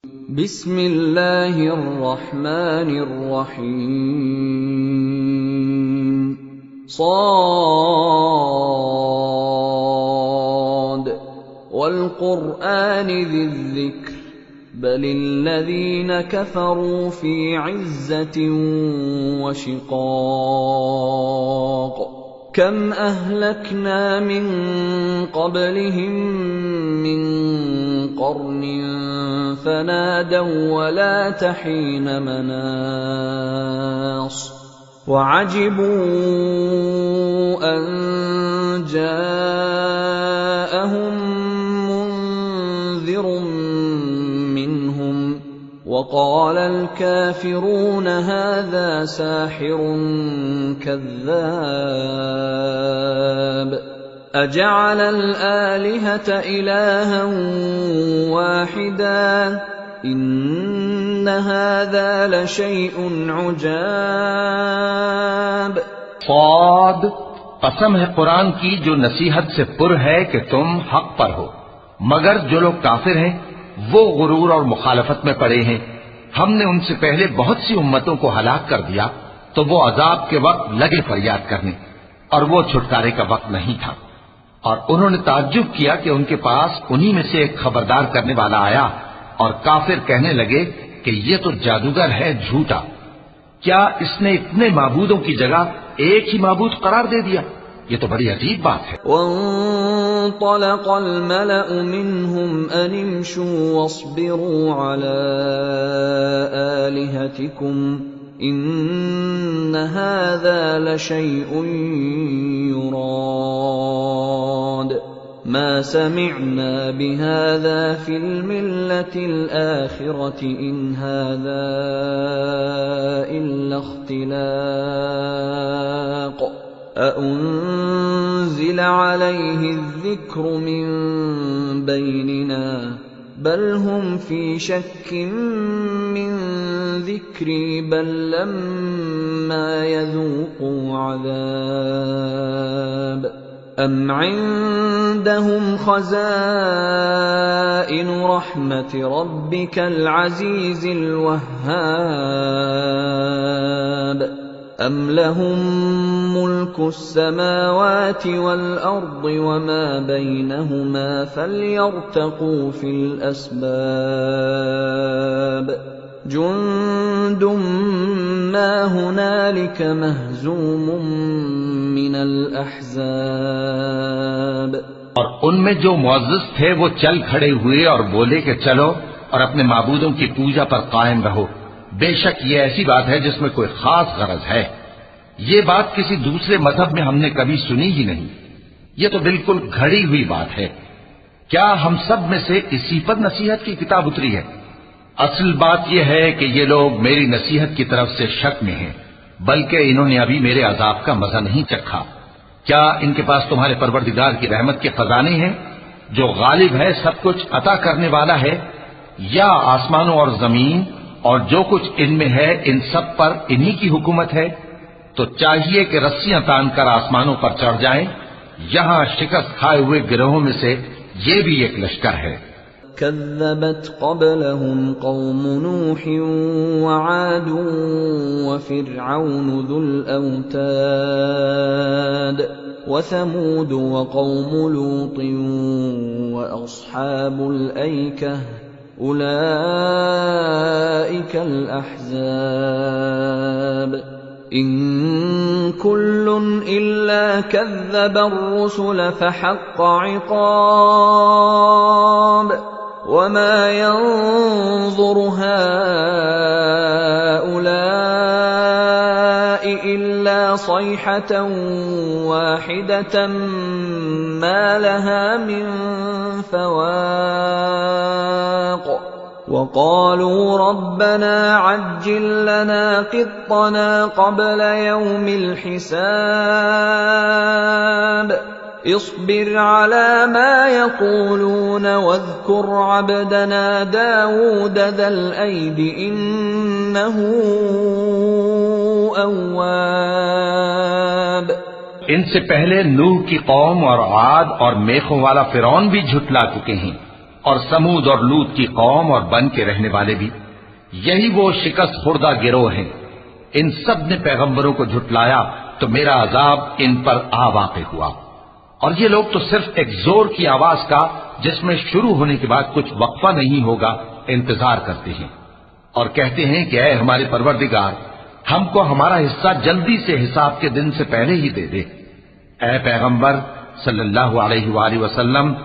बिस्मिल्लाहिर्रहमानिर्रहीम स्वाद वल क़ुरआनि ज़िक्र बलिल्लज़ीन कफ़रू फ़ी इज़्ज़तिन व शिक़ाक़ कम अहलकना मिन क़ब्लिहिम मिन क़र्निन फ़नादव वला तहीन मनास वअजिबू अन जाअहुम मुन्ज़िरुम मिनहुम वक़ाल अल-काफ़िरून हाज़ा साहिरुन कज़्ज़ाब अजअल अल-आलिहत इलाहन वाहिदा इन्न हाज़ा लशैउन उजाब। स्वाद, कसम है कुरान की जो नसीहत से पुर है कि तुम हक पर हो, मगर जो लोग काफिर हैं वो गुरूर और मुखालफत में पड़े हैं। हमने उनसे पहले बहुत सी उम्मतों को हलाक कर दिया तो वो अजाब के वक्त लगे फरियाद करने, और वो छुटकारे का वक्त नहीं था। और उन्होंने ताज्जुब किया कि उनके पास उन्हीं में से एक खबरदार करने वाला आया, और काफिर कहने लगे कि ये तो जादूगर है झूठा। क्या इसने इतने माबूदों की जगह एक ही माबूद करार दे दिया? ये तो बड़ी अजीब बात है। वंतलक़ल मलअु मिन्हुम अन इमशू वस्बिरू अला आलिहतिकुम इन्न हाज़ा लशैउन युराद मा समिअना बिहाज़ा फिल मिल्लतिल आखिरति इन हाज़ा इल्ला इख्तिलाक़ अउन्ज़िल अलैहि ज़िक्रु मिन बैनिना बल हुम फी शक्किन मिन ज़िक्री बल लम्मा यज़ूक़ू अज़ाब अम इन्दहुम ख़ज़ाइनु रहमति रब्बिकल अज़ीज़िल वह्हाब अम लहुम मुल्कुस समावाति वल अर्दि वमा बैनहुमा फल्यर्तक़ू फिल अस्बाब जुन्दुम मा हुनालिक महज़ूमुम मिनल अहज़ाब। और उनमें जो मुअज़्ज़ज़ थे वो चल खड़े हुए और बोले कि चलो और अपने माबूदों की पूजा पर कायम रहो। बेशक ये ऐसी बात है जिसमें कोई खास गरज है। ये बात किसी दूसरे मजहब में हमने कभी सुनी ही नहीं। ये तो बिल्कुल घड़ी हुई बात है। क्या हम सब में से इसी पर नसीहत की किताब उतरी है? असल बात यह है कि ये लोग मेरी नसीहत की तरफ से शक में हैं, बल्कि इन्होंने अभी मेरे अजाब का मजा नहीं चखा। क्या इनके पास तुम्हारे परवरदिगार की रहमत के खजाने हैं जो गालिब है, सब कुछ अता करने वाला है, या आसमानों और जमीन और जो कुछ इनमें है इन सब पर इन्हीं की हुकूमत है? तो चाहिए कि रस्सियां तानकर आसमानों पर चढ़ जाएं। यहां शिकस्त खाए हुए गिरोहों में से ये भी एक लश्कर है। कज़्ज़बत क़ब्लहुम क़ौम नूह वआद वफ़िरऔन ज़ुल औताद वसमूद वक़ौम लूत वअस्हाबुल ऐकह उलाइकल अहज़ाब इन कुल्लुन इल्ला कज़्ज़बर रुसुल फ़हक़्क़ इक़ाब वमा यंज़ुरु हाउलाइ इल्ला सयहतन वाहिदतन मा लहा मिन फ़वाक़ वक़ालू रब्बना अज्जिल लना क़ित्तना क़ब्ल यौमिल हिसाब इस्बिर अला मा यक़ूलून वज़्कुर अब्दना दाऊद ज़ल ऐदि इन्नहु अव्वाब। इनसे पहले नूह की कौम और आद और मेखों वाला फिरौन भी झुटला चुके हैं। और समूद और लूत की कौम और बन के रहने वाले भी, यही वो शिकस्त खुर्दा गिरोह हैं। इन सब ने पैगंबरों को झुटलाया तो मेरा अजाब इन पर आ वाक़ हुआ। और ये लोग तो सिर्फ एक जोर की आवाज का, जिसमें शुरू होने के बाद कुछ वक्फा नहीं होगा, इंतजार करते हैं और कहते हैं कि ऐ हमारे परवरदिगार, हमको हमारा हिस्सा जल्दी से हिसाब के दिन से पहले ही दे दे। ऐ पैगंबर सल्लल्लाहु अलैहि वसल्लम,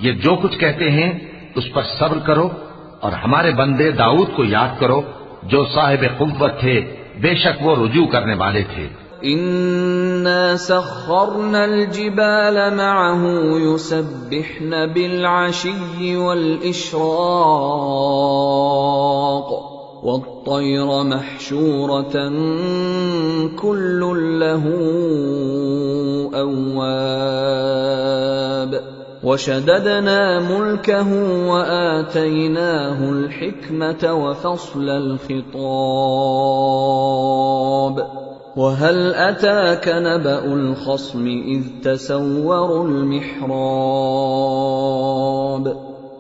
ये जो कुछ कहते हैं उस पर सब्र करो और हमारे बंदे दाऊद को याद करो, जो साहिब कुव्वत थे, बेशक वो रुजू करने वाले थे। इन्ना सख्खरना अल-जिबाल मअहू युसब्बिहना बिल-अशिय्यि वल-इश्राक़ वत-तयरा महशूरतन कुल्लुन लहू अव्वाब वशददना मुल्कहू वआतैनाहुल हिकमत वफस्लल खिताब वहल अताक नबउल खस्म इज़ तसव्वरुल मिहराब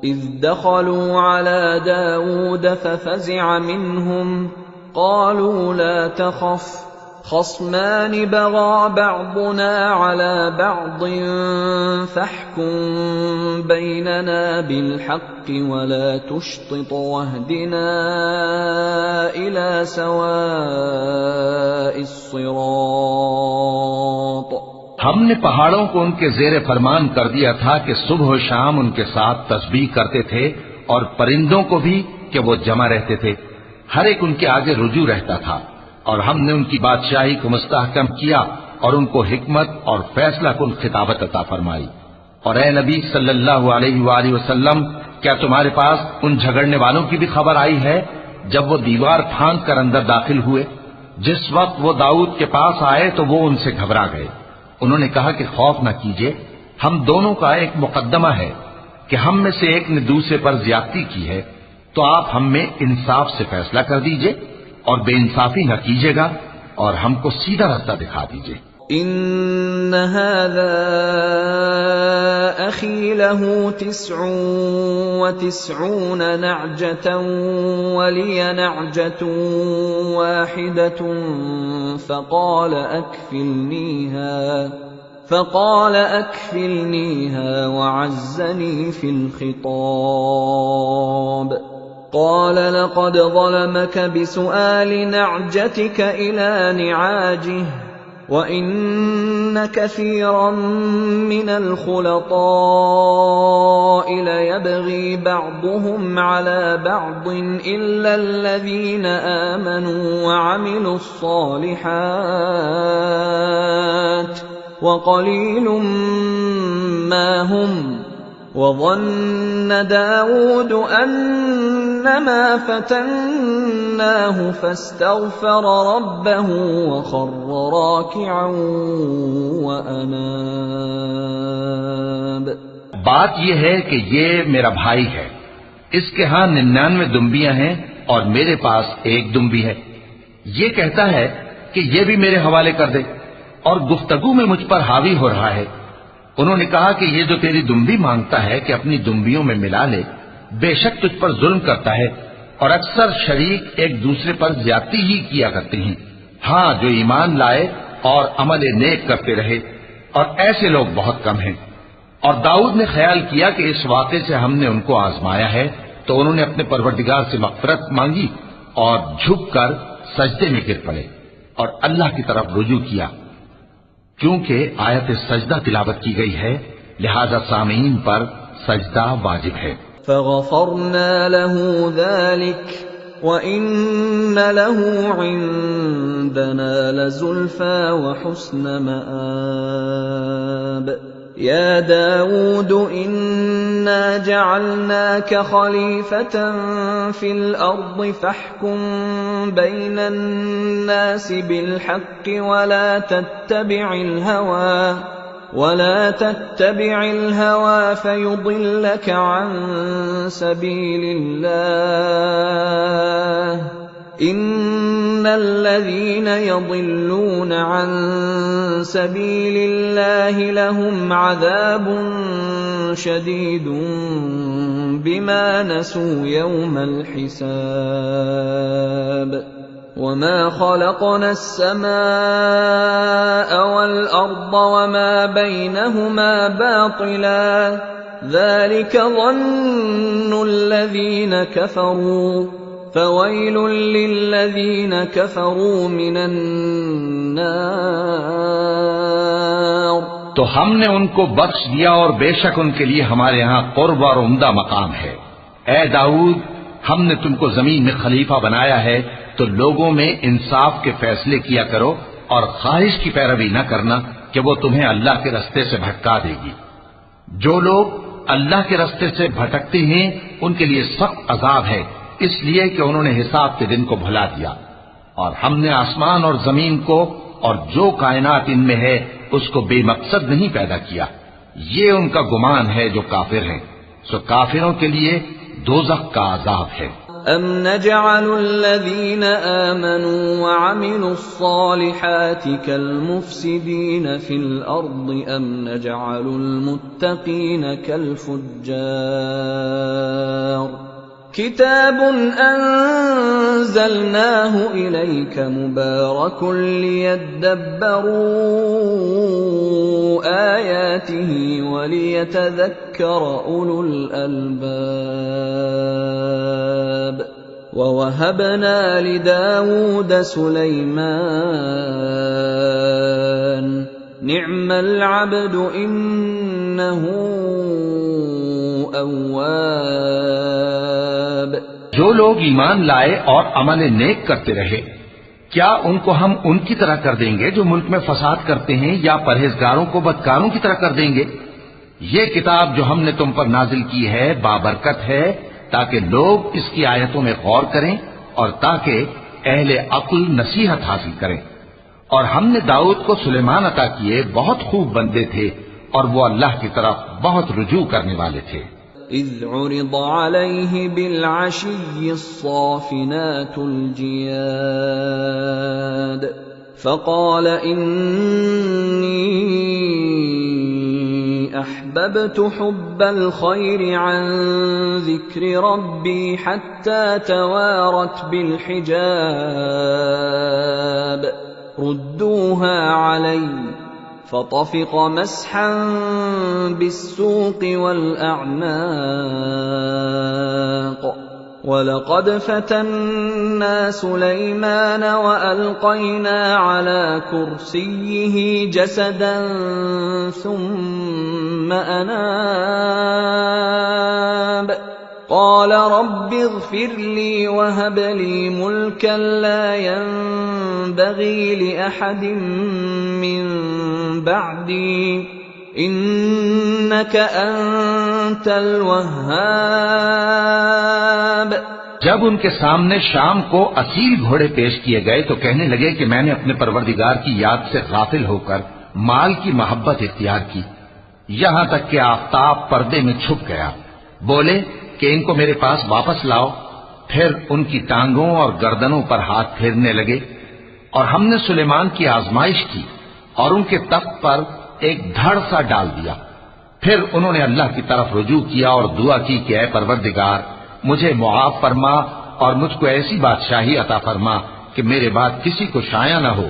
इज़ दखलू अला दाऊद फफज़िअ मिन्हुम क़ालू ला तख़फ़ खस्मान बग़ा बअदुना अला बअदिन फ़हकुम बैनना बिलहक़्क़ि वला तुश्तित वहदिना इला सवाइस सिरात। हमने पहाड़ों को उनके जेर फरमान कर दिया था कि सुबह शाम उनके साथ तस्बीह करते थे, और परिंदों को भी कि वो जमा रहते थे, हर एक उनके आगे रुजू रहता था। और हमने उनकी बादशाही को मुस्तहकम किया और उनको हिकमत और फैसला कुन खिताबत अता फरमाई। और ए नबी सल्लल्लाहु अलैहि वसल्लम, क्या तुम्हारे पास उन झगड़ने वालों की भी खबर आई है जब वो दीवार फांद कर अंदर दाखिल हुए? जिस वक्त वो दाऊद के पास आए तो वो उनसे घबरा गए। उन्होंने कहा कि खौफ न कीजिए, हम दोनों का एक मुकद्दमा है कि हम में से एक ने दूसरे पर ज्यादती की है, तो आप हम में इंसाफ से फैसला कर दीजिए और बेइंसाफी न कीजिएगा और हमको सीधा रास्ता दिखा दीजिए। इन्न हाज़ा अखी लहू 99 नअजतन वलिय नअजतुन वाहिदतुन फक़ाल अक्फिलनीहा वअज़्ज़नी फ़िल ख़िताब قال لقد ظلمك بسؤال نعجتك إلى نعاجه وإن كثيرا من الخلطاء ليبغي بعضهم على بعض إلا الذين آمنوا وعملوا الصالحات وقليل ما هم وظن داود أنما فتناه فاستغفر ربه وخر راكعا وأناب। बात यह है कि ये मेरा भाई है, इसके यहाँ 99 दुम्बियां हैं और मेरे पास एक दुम्बी है। ये कहता है कि ये भी मेरे हवाले कर दे, और गुफ्तगू में मुझ पर हावी हो रहा है। उन्होंने कहा कि ये जो तेरी दुम्बी मांगता है कि अपनी दुम्बियों में मिला ले, बेशक तुझ पर जुल्म करता है, और अक्सर शरीक एक दूसरे पर ज्यादती ही किया करते हैं। हाँ, जो ईमान लाए और अमल नेक करते रहे, और ऐसे लोग बहुत कम हैं। और दाऊद ने ख्याल किया कि इस वाक़े से हमने उनको आजमाया है, तो उन्होंने अपने परवरदिगार से मग़फ़िरत मांगी और झुककर सजदे में गिर पड़े और अल्लाह की तरफ रुजू किया। क्योंकि आयत सजदा तिलावत की गई है, लिहाजा सामीन पर सजदा वाजिब है। फ़ग़फ़रना लहू ज़ालिक व इन्न लहू इंदना लज़ुल्फ़ा व हुस्न मआब। या दाऊद इन्ना जअलनाक ख़लीफ़तन फ़िल अर्ज़ि फ़हकुम बैनन नासि बिल हक़्क़ि वला तत्तबि'िल हवा फयुदिल्लक अन सबीलिल्लाह इन्नल्लज़ीना यदिल्लून अन सबीलिल्लाहि लहुम अज़ाबुन शदीदुन बिमा नसू यौमल हिसाब वमा खलक़ना अस्समाअ वल अर्द वमा बैनहुमा बातिला ज़ालिक ज़न्नुल लज़ीन कफ़रू फ़वैलुल लिल्लज़ीन कफ़रू मिनन नार। तो हमने उनको बख्श दिया और बेशक उनके लिए हमारे यहाँ कुर्ब और उम्दा मकाम है। ए दाऊद, हमने तुमको जमीन में खलीफा बनाया है, तो लोगों में इंसाफ के फैसले किया करो और ख्वाहिश की पैरवी न करना कि वो तुम्हें अल्लाह के रास्ते से भटका देगी। जो लोग अल्लाह के रास्ते से भटकते हैं उनके लिए सख्त अजाब है, इसलिए कि उन्होंने हिसाब के दिन को भुला दिया। और हमने आसमान और जमीन को और जो कायनात इनमें है उसको बेमकसद नहीं पैदा किया। ये उनका गुमान है जो काफिर हैं, सो काफिरों के लिए दोज़ख का अजाब है। अम नजअलुल्लज़ीन आमनू वअमिलुस्सालिहाति कलमुफ्सिदीन फिल अर्दि अम नजअलुल मुत्तकीन कलफुज्जार। किताबुन अंज़लनाहु इलैका मुबारकुन लियद्दब्बरू आयातिही वलियतज़क्कर उलुल अलबाब। ववहबना लिदाऊद सुलैमान निअमल अब्दु इन्नहु अव्वाब। जो लोग ईमान लाए और अमल नेक करते रहे, क्या उनको हम उनकी तरह कर देंगे जो मुल्क में फसाद करते हैं, या परहेजगारों को बदकारों की तरह कर देंगे? ये किताब जो हमने तुम पर नाजिल की है बाबरकत है, ताकि लोग इसकी आयतों में गौर करें और ताकि अहले अक्ल नसीहत हासिल करें। और हमने दाऊद को सुलेमान अता किए, बहुत खूब बंदे थे और वो अल्लाह की तरफ बहुत रुजू करने वाले थे। इज़ उरिद अलैहि बिलअशिय्यि स्साफ़िनातुल जियाद फ़क़ाल इन्नी अहबब्तु हुब्बल ख़ैरि अन ज़िक्रि रब्बी हत्ता तवारत बिलहिजाब रुद्दूहा अलैहि फ़तफ़िक़ मस्हन बिस्सूक़ वल्अअनाक़ वलक़द फ़तन्ना सुलैमान वअल्क़ैना अला कुर्सिय्यिहि जसदन सुम्म अनाब क़ाल रब्बि इग़फ़िर ली वहब ली मुल्कन ला यंबग़ी लिअहदिन मिन बअदी इन्नक अंतल वह्हाब। जब उनके सामने शाम को असील घोड़े पेश किए गए तो कहने लगे कि मैंने अपने परवरदिगार की याद से गाफिल होकर माल की मोहब्बत इख्तियार की, यहां तक कि आफताब पर्दे में छुप गया। बोले कि इनको मेरे पास वापस लाओ। फिर उनकी टांगों और गर्दनों पर हाथ फेरने लगे। और हमने सुलेमान की आजमाइश की और उनके तख्त पर एक धड़ सा डाल दिया। फिर उन्होंने अल्लाह की तरफ रुजू किया और दुआ की कि ऐ परवरदिगार, मुझे मुआफ फरमा और मुझको ऐसी बादशाही अता फरमा कि मेरे बाद किसी को शाया न हो।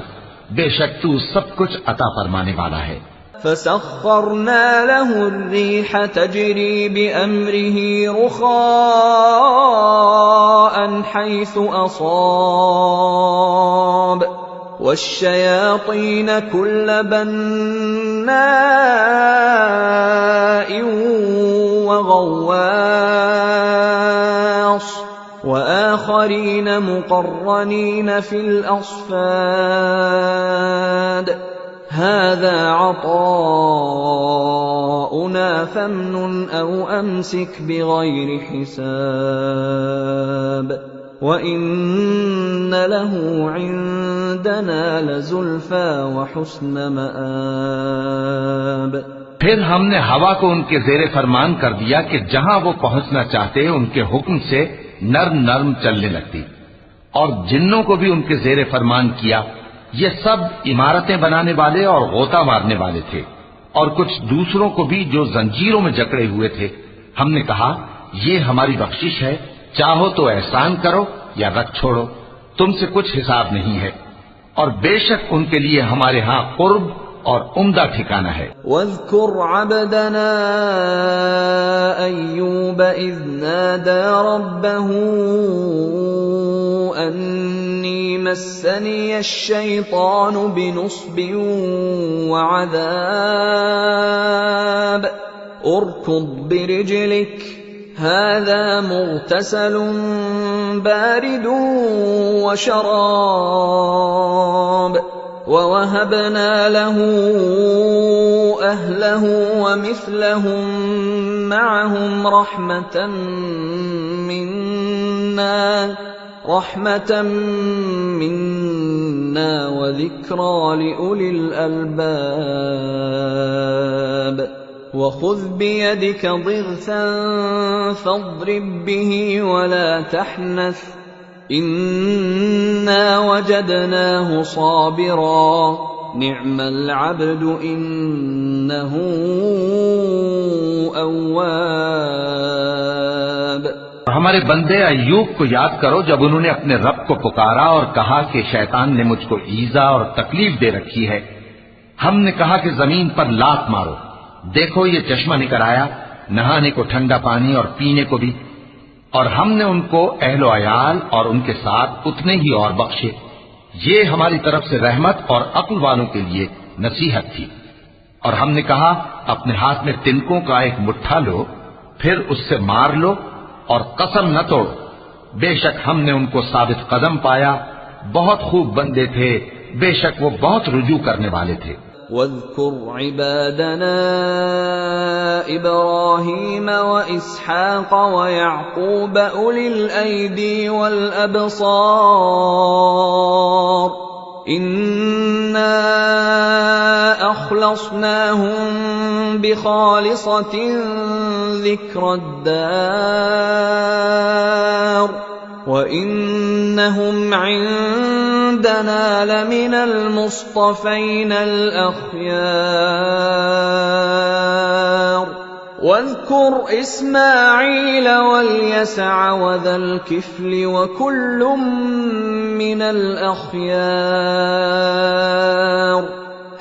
बेशक तू सब कुछ अता फरमाने वाला है। फसख्खरना लहु अर्रीह तजरी बिअम्रिही रुखाअन हैसु असाब वश्शयातीन कुल्ल बन्नाइन वगव्वास वआखरीन मुक़र्रनीन फिल अस्फ़ाद हाज़ा अताउना फम्नुन औ अमसिक बिग़ैरि हिसाब वइन्न लहु इंदना लज़ुल्फ़ा व हुस्न मआब। फिर हमने हवा को उनके ज़ेरे फरमान कर दिया कि जहां वो पहुंचना चाहते उनके हुक्म से नर्म नर्म चलने लगती, और जिन्नों को भी उनके ज़ेरे फरमान किया। ये सब इमारतें बनाने वाले और गोता मारने वाले थे, और कुछ दूसरों को भी जो जंजीरों में जकड़े हुए थे। हमने कहा ये हमारी बख्शिश है, चाहो तो एहसान करो या रख छोड़ो, तुमसे कुछ हिसाब नहीं है, और बेशक उनके लिए हमारे यहाँ कुर्ब और उम्दा ठिकाना है। वज़्कुर अब्दना अय्यूब इज़ नादा रब्बहू अन्नी मस्सनिय अश-शैतानु बिनुस्बिन वअज़ाब उरकुद बिरिजलिक हाज़ा मुग़तसलुन बारिदुन वशराब ववहबना लहू अहलहू वमिस्लहुम मअहुम रहमतन मिन्ना वज़िक्रा लिउलिल अलबाब वख़ुज़ बियदिक ज़िग़्सन फ़ाضरिब बिही वला तहनस इन्ना वजदनाहु साबिरा निअमल अब्दु इन्नहु अव्वाब। हमारे बंदे अय्यूब को याद करो जब उन्होंने अपने रब को पुकारा और कहा कि शैतान ने मुझको ईजा और तकलीफ दे रखी है। हमने कहा कि जमीन पर लात मारो, देखो ये चश्मा निकल आया, नहाने को ठंडा पानी और पीने को भी, और हमने उनको अहलो अयाल और उनके साथ उतने ही और बख्शे। ये हमारी तरफ से रहमत और अक्ल वालों के लिए नसीहत थी। और हमने कहा अपने हाथ में तिनकों का एक मुट्ठा लो, फिर उससे मार लो और कसम न तोड़ो, बेशक हमने उनको साबित कदम पाया, बहुत खूब बंदे थे, बेशक वो बहुत रुजू करने वाले थे। वज़्कुर इबादना इब्राहीम व इसहाक़ व याक़ूब उलिल ऐदी वल अबसार इन्ना अख़लस्नाहुम बिखालिसतिन ज़िक्रद्दार व इन्नहुम इंदना लमिनल मुस्तफ़ीनल अख़यार वज़्कुर इस्माईल वल यसअ वज़ल किफ़्ल वकुल्लुम मिनल अख़यार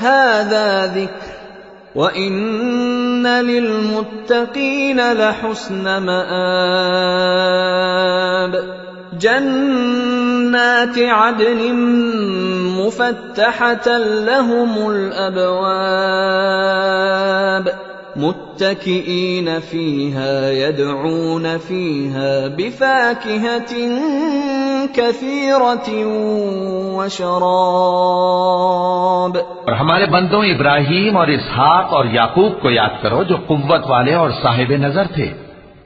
हाज़ा ज़िक्र व इन्न लिलमुत्तक़ीन लहुस्न मआब जन्नाति अदनिन मुफ़त्तहतन लहुमुल अबवाब मुत्तकिईन फ़ीहा यदऊन फ़ीहा बिफ़ाकिहतिन कसीरतिन व शराब। और हमारे बंदों इब्राहीम और इसहाक और याकूब को याद करो जो कुव्वत वाले और साहिब नजर थे।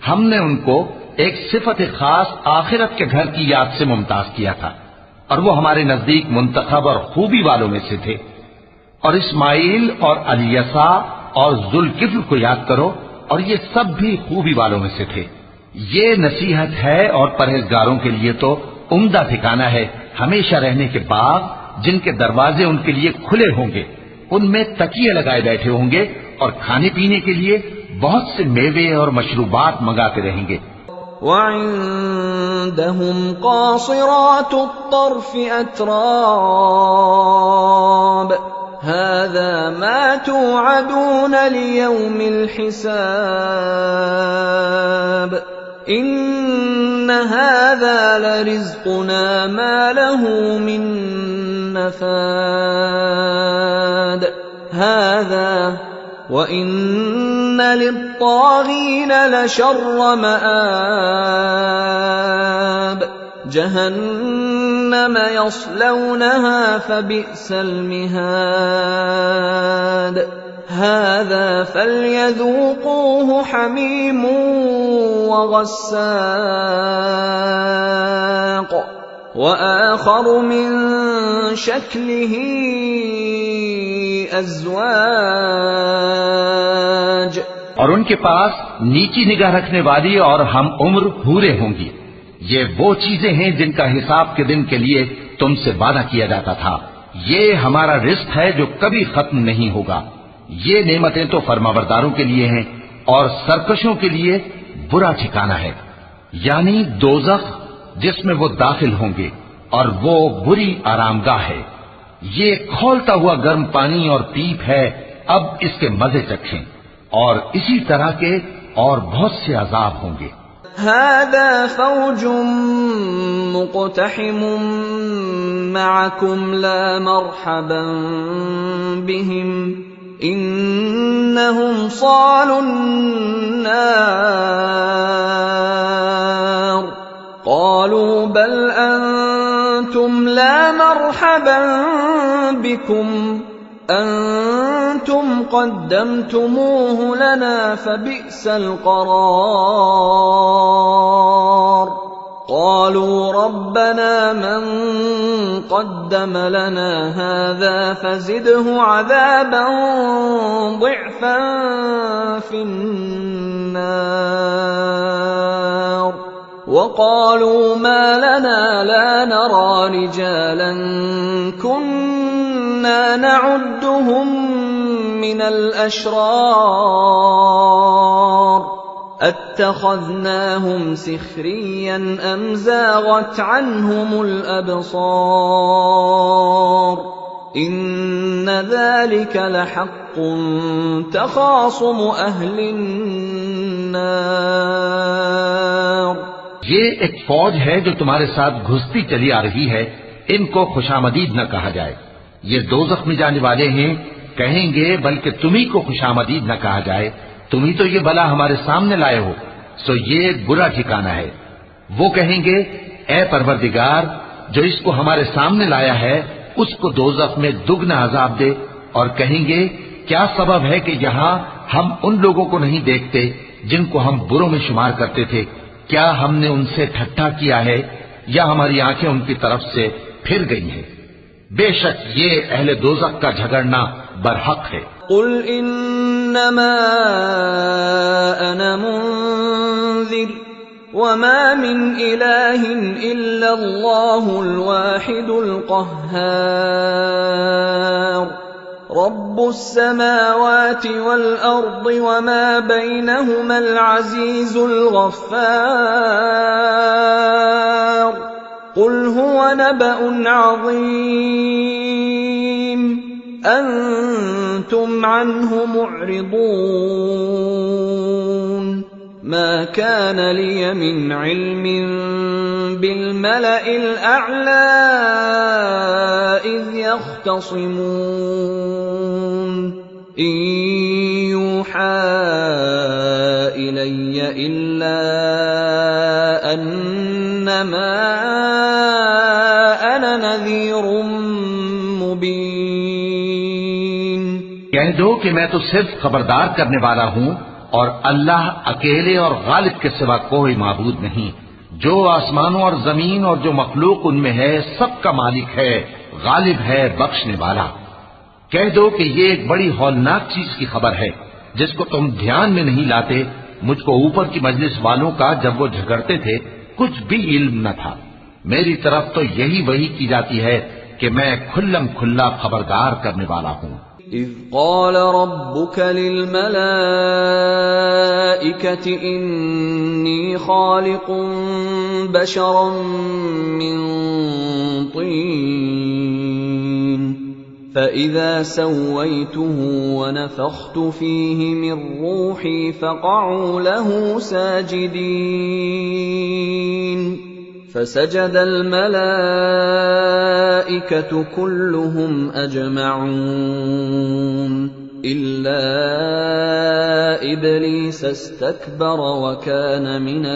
हमने उनको एक सिफत खास आखिरत के घर की याद से मुमताज किया था, और वो हमारे नजदीक मुंतखब और खूबी वालों में से थे। और इस्माइल और अलियसा और जुल्किफ्ल को याद करो, और ये सब भी खूबी वालों में से थे। ये नसीहत है और परहेजगारों के लिए तो उम्दा ठिकाना है, हमेशा रहने के बाग जिनके दरवाजे उनके लिए खुले होंगे, उनमें तकिए लगाए बैठे होंगे और खाने पीने के लिए बहुत से मेवे और मशरूबात मंगाते रहेंगे। वइंदहुम क़ासिरातुत तर्फ़ अत्राब हाज़ा मा तुअदून लियौमिल हिसाब इन्न हाज़ा लरिज़्क़ुना मा लहू मिन नफ़ाद हाज़ा व इन्न लित्ताग़ीन लशर्र मआब जहन्नम यस्लौनहा फबिअसल मिहाद हाज़ा फल्यज़ूक़ूहु हमीमुन व गस्साक़ व आख़र मिन शक्लिही अज़वाज। और उनके पास नीची निगाह रखने वाली और हम उम्र हूरें होंगी। ये वो चीजें हैं जिनका हिसाब के दिन के लिए तुमसे वादा किया जाता था। ये हमारा रिस्क है जो कभी खत्म नहीं होगा। ये नेमतें तो फरमाबरदारों के लिए हैं और सरकशों के लिए बुरा ठिकाना है, यानी दोज़ख जिसमें वो दाखिल होंगे, और वो बुरी आरामगाह है। ये खौलता हुआ गर्म पानी और पीप है, अब इसके मजे चखें। और इसी तरह के और बहुत से अजाब होंगे। हादा फौजुम मुक़तहिमुम मअकुम ला मरहबन बिहिम इन्नहुम सालुन नार क़ालू बल अंतुम ला मरहबन बिकुम अंतुम क़द्दमतुमूहु लना फ़बिअसल क़रार क़ालू रब्बना मन क़द्दम लना हाज़ा फ़ज़िदहु अज़ाबन ज़िअफ़न फ़िन्नार वक़ालू मा लना ला नरा रिजालन कुन्ना नअुद्दुहुम मिनल अशरार अत्तख़ज़नाहुम सिख़रिय्यन अम ज़ाग़त अन्हुमुल अबसार इन्न ज़ालिक लहक़्क़ुन तख़ासुमु अहलिन नार। ये एक फौज है जो तुम्हारे साथ घुसती चली आ रही है, इनको खुशामदीद न कहा जाए। ये दोज़ख में जाने वाले हैं, कहेंगे बल्कि तुम्ही को खुशामदीद न कहा जाए, तुम्ही तो ये बला हमारे सामने लाए हो, सो ये एक बुरा ठिकाना है। वो कहेंगे, ए परवरदिगार, जो इसको हमारे सामने लाया है उसको दोज़ख में दुगना अजाब दे। और कहेंगे, क्या सबब है कि यहाँ हम उन लोगों को नहीं देखते जिनको हम बुरों में शुमार करते थे? क्या हमने उनसे ठट्ठा किया है या हमारी आंखें उनकी तरफ से फिर गई हैं? बेशक ये अहले दोज़ख का झगड़ना बरहक है। कुल इन्नमा अना मुन्ज़िर वमा मिन इलाहिन इल्लल्लाहुल वाहिदुल क़ह्हार रब्बुस समावाति वल अर्दि वमा बैनहुमल अज़ीज़ुल गफ़्फ़ार कुल हुवा नबअुन अज़ीम अंतुम अन्हु मुअरिदून मा कान लिय मिन इल्मिन बिल मलइल अअला इज़ यख़्तसिमून इन यूहा इलय्य इल्ला अन्नमा अना नज़ीरुम मुबीन। कह दो कि मैं तो सिर्फ खबरदार करने वाला हूं और अल्लाह अकेले और गालिब के सिवा कोई माबूद नहीं। जो आसमानों और जमीन और जो मखलूक उनमें है सबका मालिक है, गालिब है, बख्शने वाला। कह दो कि ये एक बड़ी हौलनाक चीज की खबर है जिसको तुम ध्यान में नहीं लाते। मुझको ऊपर की मजलिस वालों का जब वो झगड़ते थे कुछ भी इल्म न था। मेरी तरफ तो यही वही की जाती है कि मैं खुल्लम खुल्ला खबरदार करने वाला हूं। इज़ क़ाल रब्बुक लिल-मलाइकति इन्नी ख़ालिक़ुन बशरन मिन तीन फ़इज़ा सव्वय्तुहु वनफ़ख़्तु फ़ीहि मिन रूही फ़क़अू लहू साजिदीन फसजद الملائكة كلهم أجمعون إلا إبليس استكبر وكان من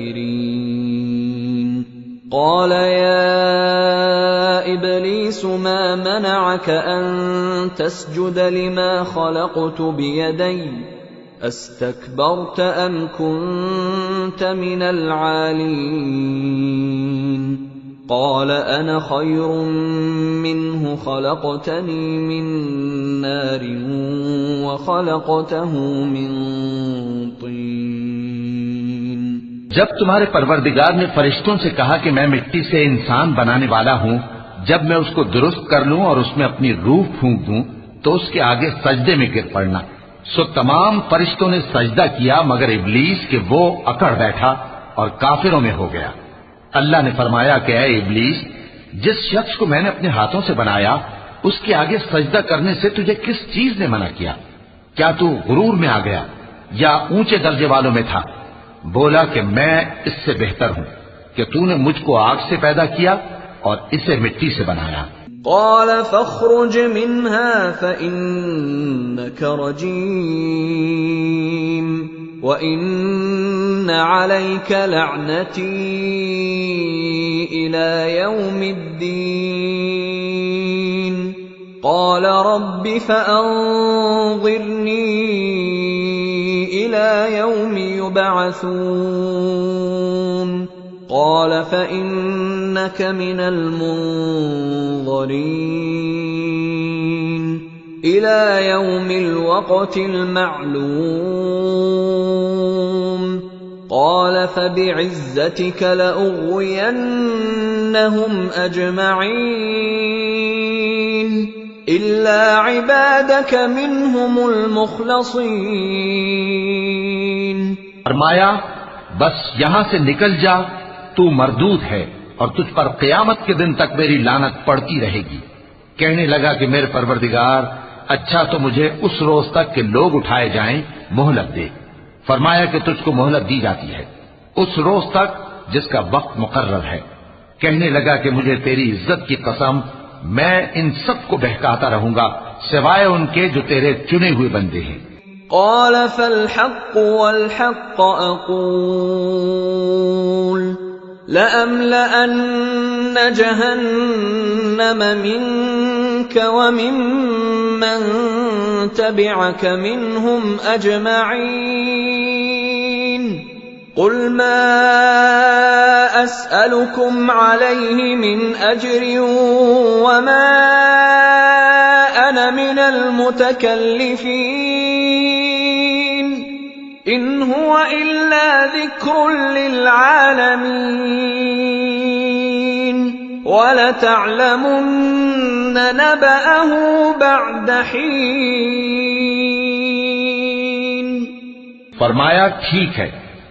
الكافرين قال يا إبليس ما منعك أن تسجد لما خلقت بيدي أستكبرت أم كنت من العالين قال أنا خير منه خلقتني من نار وخلقته من طين। जब तुम्हारे परवरदिगार ने फरिश्तों से कहा कि मैं मिट्टी से इंसान बनाने वाला हूं, जब मैं उसको दुरुस्त कर लूं और उसमें अपनी रूह फूंक दूं तो उसके आगे सजदे में गिर पड़ना। सो तमाम फरिश्तों ने सजदा किया मगर इब्लीस के वो अकड़ बैठा और काफिरों में हो गया। अल्लाह ने फरमाया कि ऐ इब्लीस, जिस शख्स को मैंने अपने हाथों से बनाया उसके आगे सजदा करने से तुझे किस चीज ने मना किया? क्या तू गुरूर में आ गया या ऊंचे दर्जे वालों में था? बोला कि मैं इससे बेहतर हूं कि तूने मुझको आग से पैदा किया और इसे मिट्टी से बनाया। قال فاخرج منها فإنك رجيم وإن عليك لعنتي إلى يوم الدين قال رب فأنظرني إلى يوم يبعثون قال فإنك من المنظرين إلى يوم الوقت المعلوم قال فبعزتك لأغوينهم أجمعين إلا عبادك منهم المخلصين। फरमाया, बस यहां से निकल जा, तू मरदूद है और तुझ पर क़यामत के दिन तक मेरी लानत पड़ती रहेगी। कहने लगा कि मेरे परवरदिगार, अच्छा तो मुझे उस रोज तक के लोग उठाए जाएं मोहलत दे। फरमाया कि तुझको मोहलत दी जाती है उस रोज तक जिसका वक्त मुकर्रर है। कहने लगा कि मुझे तेरी इज्जत की कसम, मैं इन सबको बहकाता रहूंगा सिवाय उनके जो तेरे चुने हुए बंदे हैं। قال فالحق والحق أقول لأملأن جهنم منك وممن تبعك منهم أجمعين قل ما أسألكم عليه من أجر وما أنا من المتكلفين إن هو إلا ذكر للعالمين ولتعلمن نبأه بعد حين। फरमाया, ठीक है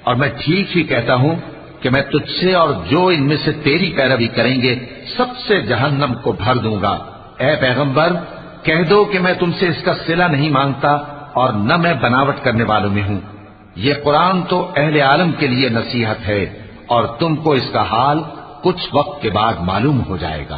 और मैं ठीक ही कहता हूं कि मैं तुझसे और जो इनमें से तेरी पैरवी करेंगे सबसे जहन्नम को भर दूंगा। ए पैगंबर, कह दो कि मैं तुमसे इसका सिला नहीं मांगता और न मैं बनावट करने वालों में हूं। ये कुरान तो अहले आलम के लिए नसीहत है और तुमको इसका हाल कुछ वक्त के बाद मालूम हो जाएगा।